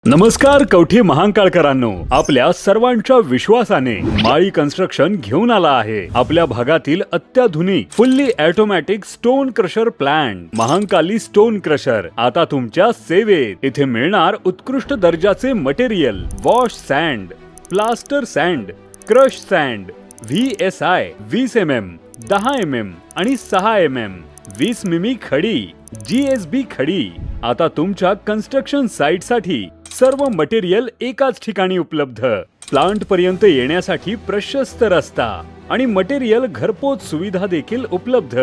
नमस्कार कवठे महांकाळकरांनो, आपल्या सर्वांच्या विश्वासाने माळी कन्स्ट्रक्शन घेऊन आला आहे आपल्या भागातील अत्याधुनिक fully automatic stone crusher plant Mahankali stone crusher आता तुमच्या सेवेत। इथे मिळणार उत्कृष्ट दर्जाचे material, wash sand, plaster sand, crush sand, VSI 20 mm, 10 mm आणि 6 mm, 20 मिमी खडी, GSB खडी। आता तुमच्या कन्स्ट्रक्शन साइट साठी सर्व मटेरियल एकाच ठिकाणी उपलब्ध। प्लांट पर्यंत येण्यासाठी प्रशस्त रस्ता आणि मटेरियल घरपोच सुविधा देखील उपलब्ध।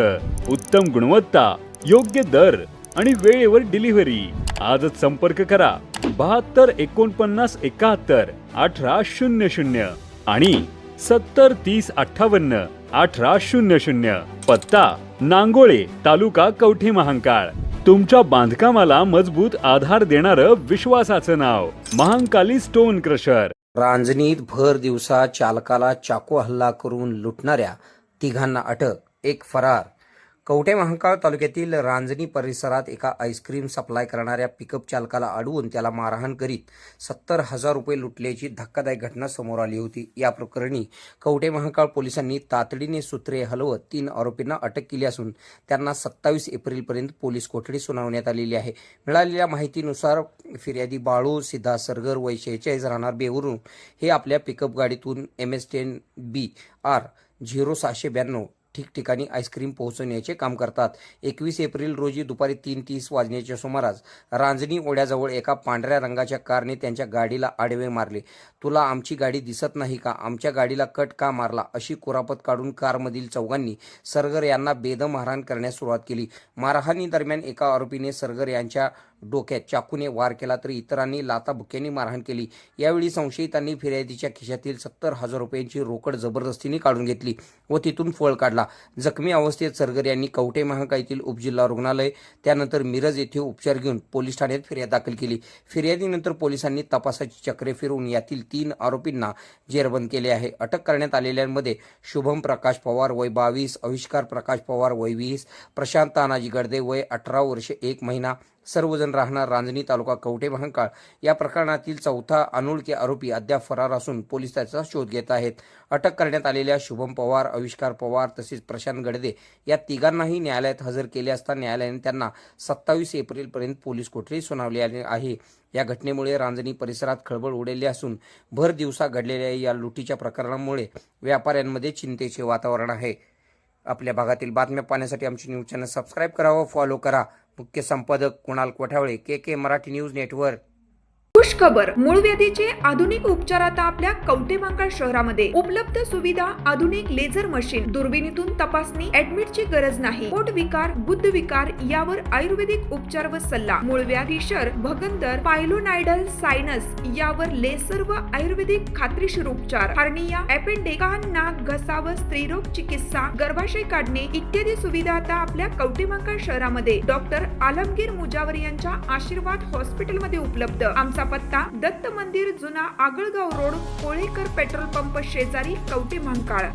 उत्तम गुणवत्ता, योग्य दर आणि वेळेवर डिलिव्हरी। आजच संपर्क करा 72 49 71 18 00 आणि 70 30 58 18 00। पत्ता नांगोळे, तालुका कवठे महांकाळ। तुमच्या बांधकामाला मजबूत आधार देणारं विश्वासाचं नाव महांकाली स्टोन क्रशर। रांजणीत भर दिवसा चालकाला चाकू हल्ला करून लुटणाऱ्या तिघांना अटक, एक फरार। कवठे महांकाळ तालुक्यातील रांजणी परिसरात एका आईस्क्रीम सप्लाय करणाऱ्या पिकअप चालकाला अडवून त्याला मारहाण करीत 70,000 रुपये लुटल्याची धक्कादायक घटना समोर आली होती। या प्रकरणी कवठे महांकाळ पोलिसांनी तातडीने सूत्रे हलवत 3 आरोपींना अटक केली असून त्यांना 27 एप्रिलपर्यंत पोलीस कोठडी सुनावण्यात आलेली आहे। मिळालेल्या माहितीनुसार फिर्यादी बाळू सिद्धार्थ सरगर वय 46 राहणार बेवरून हे आपल्या पिकअप गाडीतून MS10 BR 0692 ठिकठिकाणी आईस्क्रीम पोहोचवण्याचे काम करतात। 21 एप्रिल रोजी दुपारी 3:30 वाजण्याच्या सुमारास रांजणी ओढ्याजवळ एका पांढऱ्या रंगाच्या कारने त्यांच्या गाडीला आडवे मारले। तुला आमची गाडी दिसत नाही का? आमच्या गाडीला कट का मारला? अशी कुरापत काढून कारमधील चौघांनी सरगर यांना बेदम मारहाण करण्यास सुरुवात केली। मारहाणी दरम्यान एका आरोपीने सरगर यांच्या डोक्यात चाकूने वार केला तर इतरांनी लाथाबुक्क्यांनी मारहाण केली। यावेळी संशयितांनी फिर्यादीच्या खिशातील 70,000 रुपयांची रोकड जबरदस्तीने काढून घेतली व तिथून पळ काढला। जखमी अवस्थेत सरगर यांनी कवठे महांकाळ येथील उपजिल्हा रुग्णालय त्यानंतर मिरज येथे उपचार घेऊन पोलीस ठाण्यात फिर्याद दाखल केली। फिर्यादीनंतर पोलिसांनी तपासाची चक्रे फिरवून यातील 3 आरोपींना जेरबंद केले आहे। अटक करण्यात आलेल्यांमध्ये शुभम प्रकाश पवार वय 22, आविष्कार प्रकाश पवार वय 20, प्रशांत तानाजी गडदे वय 18 वर्षे 1 महिना, सर्वजण राहणार रांजणी तालुका कवठे महांकाळ। या प्रकरणातील चौथा अनोळखी आरोपी अद्याप फरार असून पोलीस त्याचा शोध घेत आहेत। अटक करण्यात आलेल्या शुभम पवार, आविष्कार पवार तसेच प्रशांत गडदे या तिघांनाही न्यायालयात हजर केले असता न्यायालयाने त्यांना 27 एप्रिलपर्यंत पोलीस कोठडी सुनावली आहे। या घटनेमुळे रांजणी परिसरात खळबळ उडाली असून भर दिवसा घडलेल्या या लुटीच्या प्रकरणामुळे व्यापाऱ्यांमध्ये चिंतेचे वातावरण आहे। आपल्या भागातील बातम्या पाहण्यासाठी आमचे न्यूज चॅनल सबस्क्राईब करा व फॉलो करा। मुख्य संपादक Kunal Kothawale, KK Marathi news network. खुश खबर, मूळ व्याधीचे आधुनिक उपचार आता आपल्या कवठे महांकाळ शहरामध्ये उपलब्ध सुविधा, आधुनिक लेझर मशीन, दुर्बिणीतून तपासणी, ऍडमिटची गरज नाही। पोट विकार, गुद्ध विकार यावर आयुर्वेदिक उपचार व सल्ला, मूळ व्याधी शर, भगंदर, पायलोनायडल, सायनस यावर लेसर व आयुर्वेदिक खात्रीशीर उपचार, हार्निया, अपेंडिक्स, कान, नाक, घसा व स्त्रीरोग चिकित्सा, गर्भाशय काढणे इत्यादी सुविधा आता आपल्या कवठे महांकाळ शहरामध्ये डॉक्टर आलमगीर मुजावर यांच्या आशीर्वाद हॉस्पिटल मध्ये उपलब्ध। आमचा पत्ता दत्त मंदिर, जुना Agalgaon road, Kolekar petrol pump शेजारी, कवठे महांकाळ।